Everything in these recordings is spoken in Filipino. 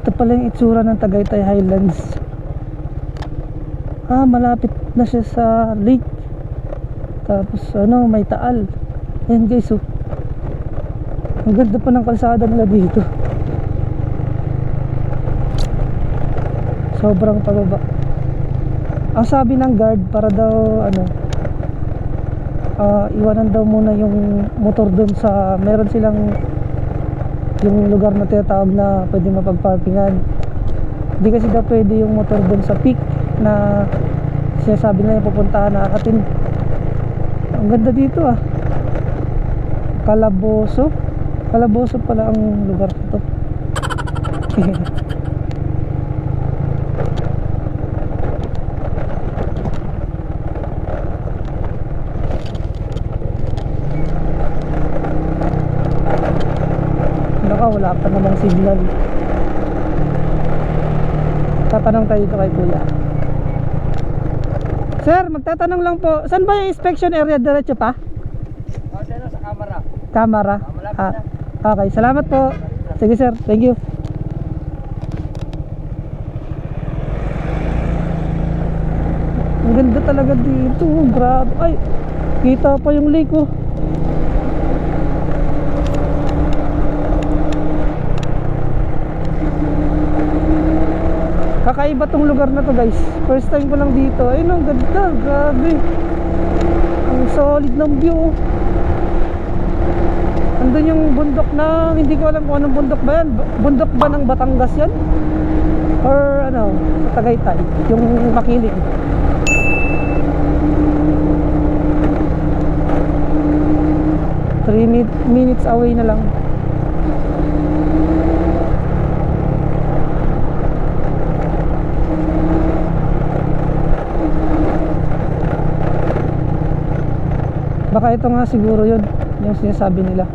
Ito pala yung itsura ng Tagaytay Highlands. Malapit na siya sa lake. Tapos may taal. Ayan guys, oh. Ang ganda pa ng kalsada nila dito. Sobrang pababa. Ang sabi ng guard, para daw iwanan daw muna yung motor dun sa, meron silang yung lugar na tinatawag na pwede mapagparkingan. Hindi kasi daw pwede yung motor dun sa peak na sinasabi na yung pupuntahan na atin. Ang ganda dito, Calabozo pala ang lugar nito. Wala pa namang signal. Tatanong tayo dito kay kuya. Sir, magtatanong lang po, saan ba yung inspection area? Diretso pa? Sa camera. Camera? Okay, salamat po. Sige sir, thank you. Ang ganda talaga dito. Grabe. Ay, kita pa yung lake, oh. Kakaiba tong lugar na to guys. First time ko lang dito. Ayun, ang ganda, grabe. Ang solid ng view. Andun yung bundok na, hindi ko alam kung anong bundok ba yan. Bundok ba ng Batangas yan? Or sa Tagaytay, yung Makiling. Three minutes away na lang. Baka ito nga siguro yun, yung sinasabi nila.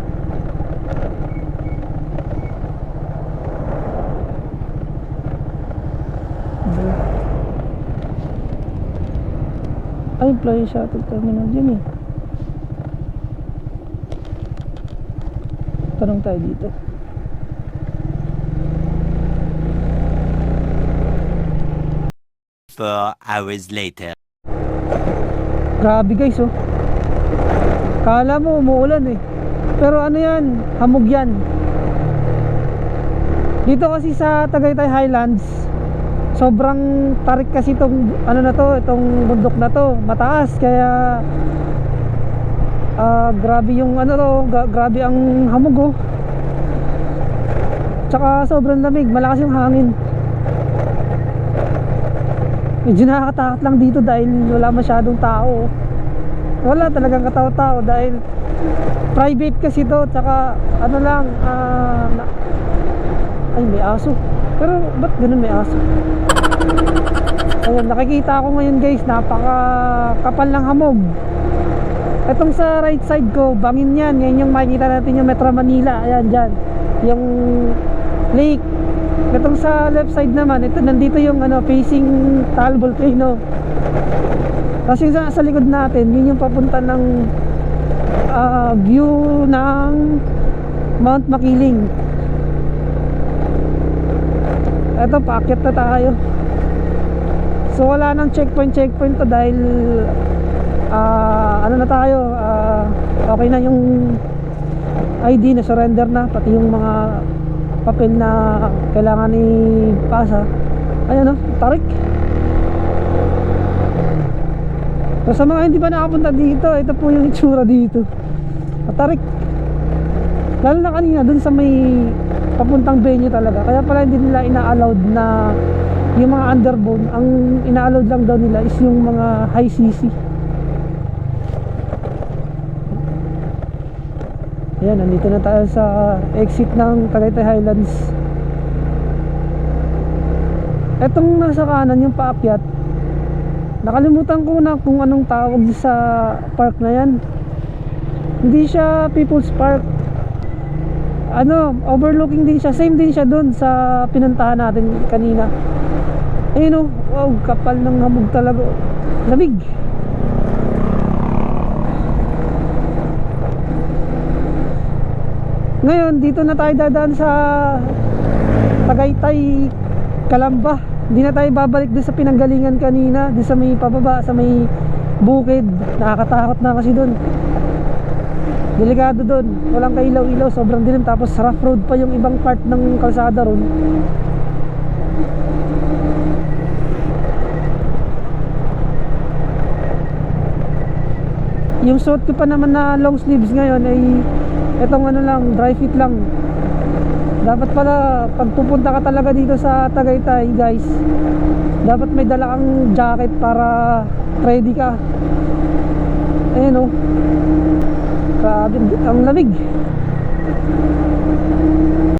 Ay, employee shuttle terminal dyan, eh. Tanong tayo dito. Four hours later. Grabe guys, oh. Kala mo umuulan, eh. Pero yan, hamog yan. Dito kasi sa Tagaytay Highlands, sobrang tarik kasi itong itong bundok na to, mataas. Kaya grabe yung grabe ang hamog, oh. Tsaka sobrang lamig, malakas yung hangin. Medyo nakakatakot lang dito dahil wala masyadong tao. Wala talagang katao-tao dahil private kasi to. Tsaka ay, may aso. Pero ba't ganun may aso? Ayan, nakikita ko ngayon guys, napaka kapal ng hamog. Etong sa right side ko, bangin yan. Yan yung makikita natin yung Metro Manila. Ayan, dyan yung lake. Etong sa left side naman, ito nandito yung facing Taal Volcano. Kasi sa likod natin, yun yung papunta ng view ng Mount Makiling. Eto, paakyat na tayo. So wala nang checkpoint to dahil na tayo, okay na yung ID, na surrender na, pati yung mga papel na kailangan ipasa. Ayan, tarik. So sa mga hindi pa nakapunta dito, ito po yung itsura dito. Tarik. Lalo na kanina dun sa may papuntang venue talaga. Kaya pala hindi nila ina-allowed na yung mga underbone. Ang ina-allowed lang daw nila is yung mga high CC. Ayan, nandito na tayo sa exit ng Tagaytay Highlands. Etong nasa kanan, yung paakyat, nakalimutan ko na kung anong tawag sa park na yan. Hindi siya People's Park. Overlooking din siya. Same din siya dun sa pinuntahan natin kanina. Ayun, wow, kapal ng hamog talaga. Lamig. Ngayon, dito na tayo dadaan sa Tagaytay, Calamba. Hindi na tayo babalik doon sa pinanggalingan kanina, doon sa may pababa, sa may bukid. Nakakatakot na kasi doon. Delikado doon, walang kailaw-ilaw, sobrang dilim, tapos rough road pa yung ibang part ng kalsada ron. Yung suot ko pa naman na long sleeves ngayon ay etong ano lang, dry fit lang. Dapat pala pag pupunta ka talaga dito sa Tagaytay, guys, dapat may dala kang jacket para ready ka. Ayan o, grabe ang lamig.